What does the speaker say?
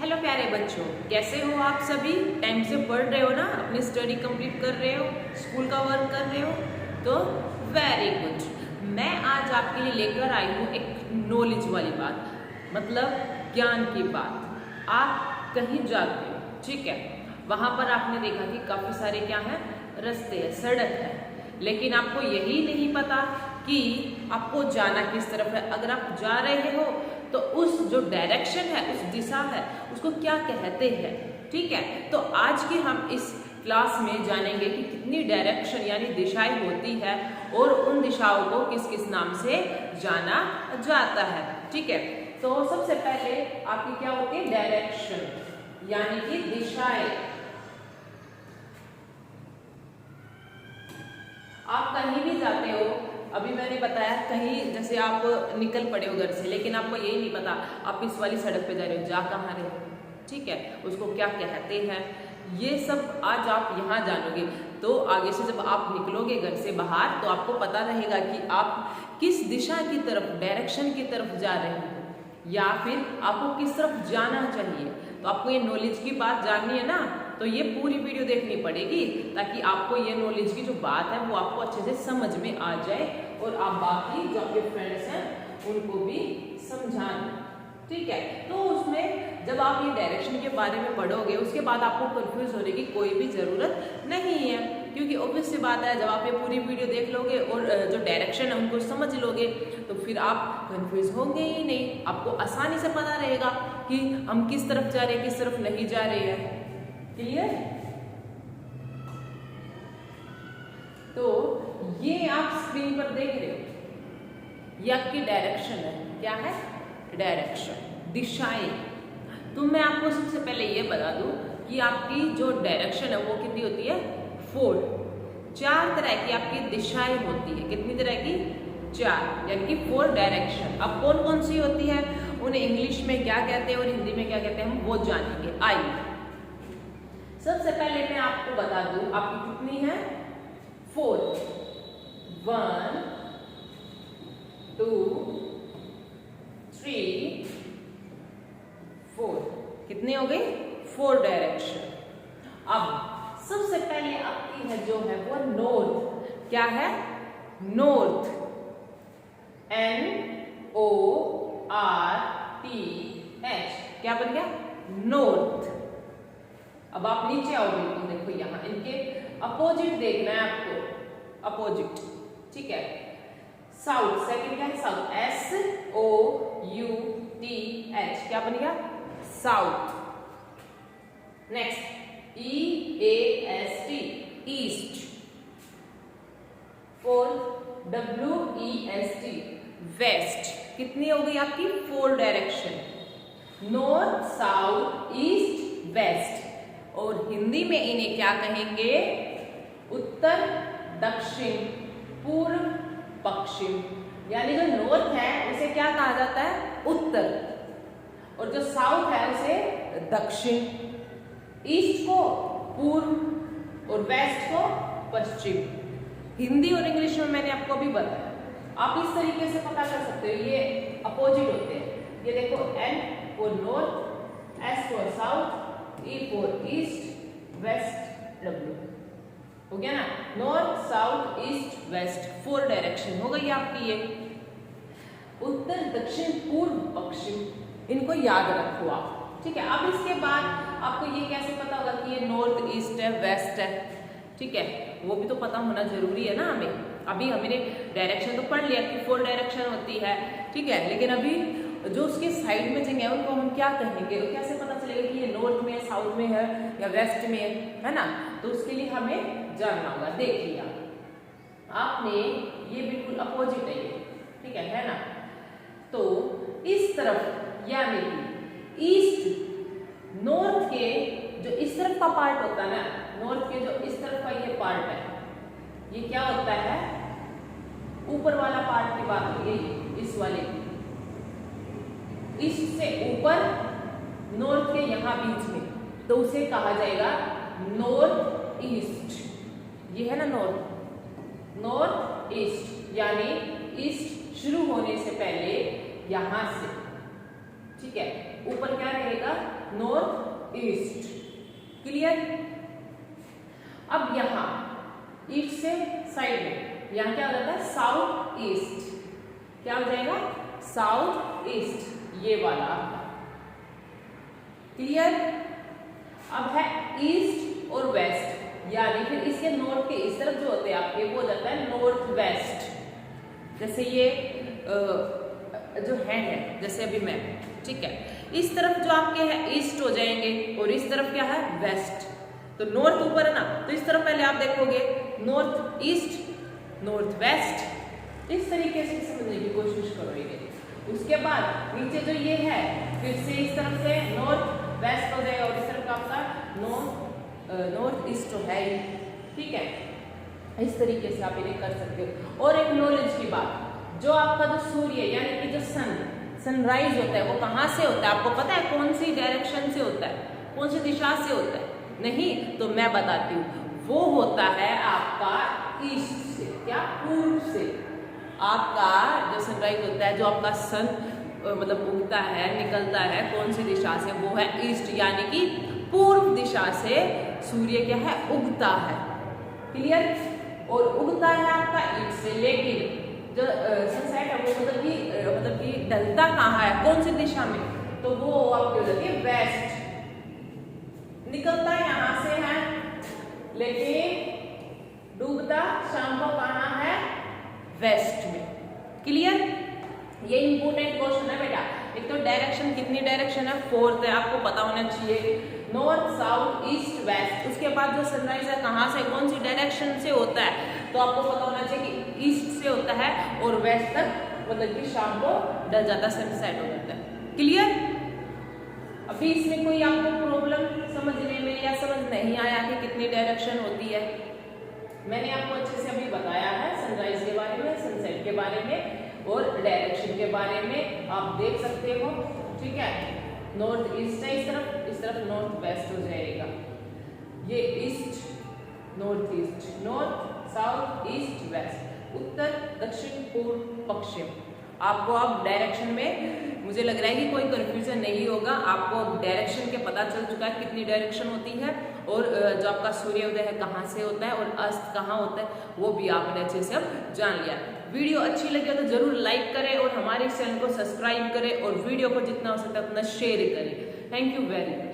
Hello प्यारे बच्चों, कैसे हो आप सभी? टाइम से पढ़ रहे हो ना? अपनी स्टडी कंप्लीट कर रहे हो, स्कूल का वर्क कर रहे हो? तो वेरी गुड। मैं आज आपके लिए लेकर आई हूँ एक नॉलेज वाली बात, मतलब ज्ञान की बात। आप कहीं जाते हो, ठीक है, वहाँ पर आपने देखा कि काफ़ी सारे क्या हैं, रास्ते है, सड़क है, लेकिन आपको यही नहीं पता कि आपको जाना किस तरफ है। अगर आप जा रहे हो तो उस जो डायरेक्शन है, उस दिशा है, उसको क्या कहते हैं, ठीक है। तो आज के हम इस क्लास में जानेंगे कि कितनी डायरेक्शन यानी दिशाएं होती है और उन दिशाओं को किस किस नाम से जाना जाता है, ठीक है। तो सबसे पहले आपकी क्या होती है, डायरेक्शन यानी कि दिशाएं। आप कहीं भी जाते हो, अभी मैंने बताया कहीं जैसे आप निकल पड़े हो घर से, लेकिन आपको यही नहीं पता आप इस वाली सड़क पे जा रहे हो, जा कहाँ रहे हो, ठीक है, उसको क्या कहते हैं, ये सब आज आप यहाँ जानोगे। तो आगे से जब आप निकलोगे घर से बाहर तो आपको पता रहेगा कि आप किस दिशा की तरफ, डायरेक्शन की तरफ जा रहे हो या फिर आपको किस तरफ जाना चाहिए। तो आपको ये नॉलेज की बात जाननी है ना, तो ये पूरी वीडियो देखनी पड़ेगी ताकि आपको ये नॉलेज की जो बात है वो आपको अच्छे से समझ में आ जाए और आप बाकी जो आपके फ्रेंड्स हैं उनको भी समझाना, ठीक है। तो उसमें जब आप ये डायरेक्शन के बारे में पढ़ोगे उसके बाद आपको कंफ्यूज होने की कोई भी ज़रूरत नहीं है, क्योंकि ऑब्वियस सी बात है, जब आप ये पूरी वीडियो देख लोगे और जो डायरेक्शन है उनको समझ लोगे तो फिर आप कंफ्यूज होंगे ही नहीं। आपको आसानी से पता रहेगा कि हम किस तरफ जा रहे हैं, किस तरफ नहीं जा रहे हैं। क्लियर? तो ये आप स्क्रीन पर देख रहे हो, ये आपकी डायरेक्शन है। क्या है? डायरेक्शन, दिशाएं। तो मैं आपको सबसे पहले ये बता दूं कि आपकी जो डायरेक्शन है वो कितनी होती है, 4। 4 तरह की आपकी दिशाएं होती है। कितनी तरह की? 4, यानी कि 4 डायरेक्शन। अब कौन कौन सी होती है, उन्हें इंग्लिश में क्या कहते हैं और हिंदी में क्या कहते हैं, हम वो जानेंगे। आइए सबसे पहले मैं आपको बता दूं आपकी कितनी है, 4। 1 2 3 4। कितनी हो गई? 4 डायरेक्शन। अब सबसे पहले आपकी है जो है वो नॉर्थ। क्या है? North, NORTH। क्या बन गया? नॉर्थ। अब आप नीचे आओगे तो देखो यहाँ इनके अपोजिट देखना है आपको, अपोजिट, ठीक है। साउथ, सेकंड क्या है? South, SOUTH। क्या बन गया? South. Next EAST, east. Fourth WEST, west. कितनी हो गई आपकी? 4 direction, north, south, east, west. और हिंदी में इन्हें क्या कहेंगे? उत्तर, दक्षिण, पूर्व, पश्चिम। यानी जो नॉर्थ है उसे क्या कहा जाता है? उत्तर, और जो साउथ है उसे दक्षिण, ईस्ट को पूर्व और वेस्ट को पश्चिम। हिंदी और इंग्लिश में मैंने आपको अभी बताया, आप इस तरीके से पता कर सकते हो, ये अपोजिट होते हैं। ये देखो, N for north, S for south, E for east, west, W। हो गया ना? North, south, east, west, 4 direction हो गई आपकी ये। उत्तर, दक्षिण, पूर्व, पश्चिम, इनको याद रखो आप, ठीक है। अब इसके बाद आपको ये कैसे पता होगा कि ये नॉर्थ, ईस्ट है, वेस्ट है, ठीक है, वो भी तो पता होना जरूरी है ना हमें। अभी हमने डायरेक्शन तो पढ़ लिया कि 4 डायरेक्शन होती है, ठीक है, लेकिन अभी जो उसके साइड में जगह है उनको हम क्या कहेंगे, कैसे पता चलेगा कि ये नॉर्थ में है, साउथ में है या वेस्ट में है ना? तो उसके लिए हमें जानना होगा। देखिए आपने ये बिल्कुल अपोजिट है ये, ठीक है ना? तो इस तरफ यानी कि ईस्ट, नॉर्थ के जो इस तरफ का पार्ट होता है ना, नॉर्थ के जो इस तरफ का ये पार्ट है, ये क्या होता है? ऊपर वाला पार्ट की बात हो गई, इस वाले ईस्ट से ऊपर, नॉर्थ के यहां बीच में, तो उसे कहा जाएगा नॉर्थ ईस्ट। ये है ना नॉर्थ, नॉर्थ ईस्ट, यानी ईस्ट शुरू होने से पहले यहां से, ठीक है, ऊपर क्या रहेगा? North east. क्लियर। अब यहाँ ईस्ट से साइड में यहाँ क्या हो जाता है, साउथ ईस्ट। क्या हो जाएगा, साउथ ईस्ट, ये वाला। क्लियर। अब है ईस्ट और वेस्ट, यानी फिर इसके नॉर्थ के इस तरफ जो होते हैं आपके, वो हो जाता है नॉर्थ वेस्ट। जैसे ये जो है जैसे अभी मैं, ठीक है, इस तरफ जो आपके है ईस्ट हो जाएंगे और इस तरफ क्या है, वेस्ट। तो नॉर्थ ऊपर है ना, तो इस तरफ पहले आप देखोगे नॉर्थ ईस्ट, नॉर्थ वेस्ट, इस तरीके से समझने की कोशिश करोगे। उसके बाद नीचे जो ये है, फिर से इस तरफ से नॉर्थ वेस्ट हो जाएगा और इस तरफ का आपका नॉर्थ ईस्ट तो है ही। ठीक है, इस तरीके से आप इन्हें कर सकते हो। और एक नॉलेज की बात, जो आपका जो सूर्य यानी कि जो सनराइज होता है वो कहाँ से होता है, आपको पता है कौन सी डायरेक्शन से होता है, कौन सी दिशा से होता है? नहीं, तो मैं बताती हूँ, वो होता है आपका ईस्ट से। क्या? पूर्व से। आपका जो सनराइज होता है, जो आपका सन मतलब उगता है, निकलता है, कौन सी दिशा से, वो है ईस्ट, यानी कि पूर्व दिशा से सूर्य क्या है, उगता है। क्लियर। और उगता है आपका ईस्ट से, लेकिन जो सनसेट है वो मतलब कि ढलता कहाँ है, कौन सी दिशा में, तो वो आपकी हो जाती है वेस्ट। निकलता यहाँ से है, लेकिन डूबता शाम को कहाँ है, वेस्ट में। क्लियर। ये इंपोर्टेंट क्वेश्चन है बेटा। एक तो डायरेक्शन, कितनी डायरेक्शन है, फोर्थ है, आपको पता होना चाहिए, नॉर्थ साउथ ईस्ट वेस्ट। उसके बाद जो सनराइज है कहाँ से, कौन सी डायरेक्शन से होता है, तो आपको पता होना चाहिए कि ईस्ट से होता है और वेस्ट तक मतलब कि शाम को ढल जाता, सनसेट हो जाता है। क्लियर। अभी इसमें कोई आपको प्रॉब्लम समझने में या समझ नहीं आया कि कितनी डायरेक्शन होती है? मैंने आपको अच्छे से अभी बताया है सनराइज के बारे में, सनसेट के बारे में और डायरेक्शन के बारे में, आप देख सकते हो। ठीक है, नॉर्थ ईस्ट है इस तरफ नॉर्थ वेस्ट हो जाएगा, ये east north east, north south east west, उत्तर दक्षिण पूर्व पश्चिम। आपको अब डायरेक्शन में मुझे लग रहा है कि कोई कंफ्यूजन नहीं होगा, आपको डायरेक्शन के पता चल चुका है कितनी डायरेक्शन होती है, और जो आपका सूर्योदय है कहाँ से होता है और अस्त कहाँ होता है वो भी आपने अच्छे से अब जान लिया। वीडियो अच्छी लगी तो जरूर लाइक करें और हमारे चैनल को सब्सक्राइब करें और वीडियो को जितना हो सकता है उतना शेयर करें। Thank you very much.